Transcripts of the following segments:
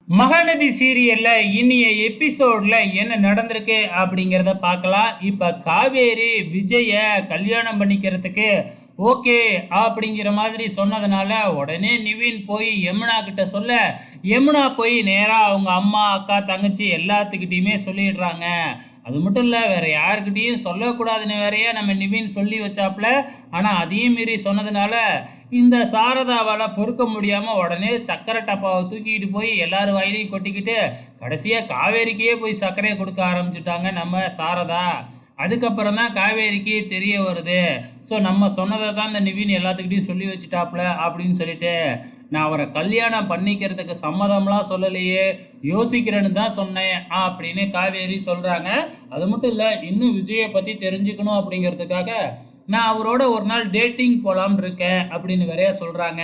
மகாநதி சீரியல்ல இன்னிய எபிசோட்ல என்ன நடந்திருக்கு அப்படிங்கிறத பார்க்கலாம். இப்ப காவேரி விஜய கல்யாணம் பண்ணிக்கிறதுக்கு ஓகே அப்படிங்கிற மாதிரி சொன்னதுனால உடனே நிவின் போய் யமுனா கிட்ட சொல்ல, யமுனா போய் நேரா அவங்க அம்மா, அக்கா, தங்கச்சி எல்லாத்துக்கிட்டையுமே சொல்லிடுறாங்க. அது மட்டும் இல்ல, வேற யாருக்கிட்டயும் சொல்லக்கூடாதுன்னு வேறயே நம்ம நிவின் சொல்லி வச்சாப்புல. ஆனா அதையும் மீறி சொன்னதுனால இந்த சாரதாவால பொறுக்க முடியாம உடனே சர்க்கரை டப்பாவை தூக்கிட்டு போய் எல்லார் வாயிலையும் கொட்டிக்கிட்டு கடைசியா காவேரிக்கே போய் சர்க்கரையை கொடுக்க ஆரம்பிச்சுட்டாங்க நம்ம சாரதா. அதுக்கப்புறம் தான் காவேரிக்கு தெரிய வருது. ஸோ நம்ம சொன்னதை தான் இந்த நிவின் எல்லாத்துக்கிட்டையும் சொல்லி வச்சுட்டாப்புல அப்படின்னு சொல்லிட்டு, நான் அவரை கல்யாணம் பண்ணிக்கிறதுக்கு சம்மதம்லாம் சொல்லலையே, யோசிக்கிறேன்னு தான் சொன்னேன் அப்படின்னு காவேரி சொல்கிறாங்க. அது மட்டும் இல்லை, இன்னும் விஜயை பற்றி தெரிஞ்சுக்கணும் அப்படிங்கிறதுக்காக நான் அவரோட ஒரு நாள் டேட்டிங் போகலாம்னு இருக்கேன் அப்படின்னு வேறையா சொல்கிறாங்க.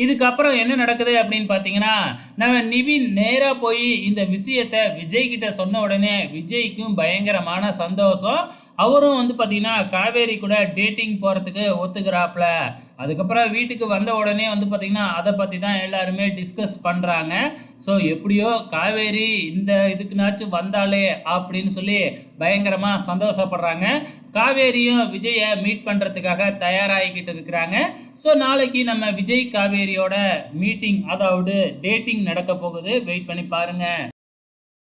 இதுக்கப்புறம் என்ன நடக்குது அப்படின்னு பார்த்தீங்கன்னா, நம்ம நிவின் நேராக போய் இந்த விஷயத்தை விஜய் கிட்ட சொன்ன உடனே விஜய்க்கும் பயங்கரமான சந்தோஷம். அவரும் வந்து பார்த்தீங்கன்னா காவேரி கூட டேட்டிங் போகிறதுக்கு ஒத்துக்கிறாப்புல. அதுக்கப்புறம் வீட்டுக்கு வந்த உடனே வந்து பார்த்தீங்கன்னா அதை பற்றி தான் எல்லாருமே டிஸ்கஸ் பண்ணுறாங்க. ஸோ எப்படியோ காவேரி இந்த இதுக்குனாச்சும் வந்தாலே அப்படின்னு சொல்லி பயங்கரமாக சந்தோஷப்படுறாங்க. காவேரியும் விஜயை மீட் பண்ணுறதுக்காக தயாராகிக்கிட்டு இருக்கிறாங்க. ஸோ நாளைக்கு நம்ம விஜய் காவேரியோட மீட்டிங், அதாவது டேட்டிங் நடக்க போகுது. வெயிட் பண்ணி பாருங்கள்.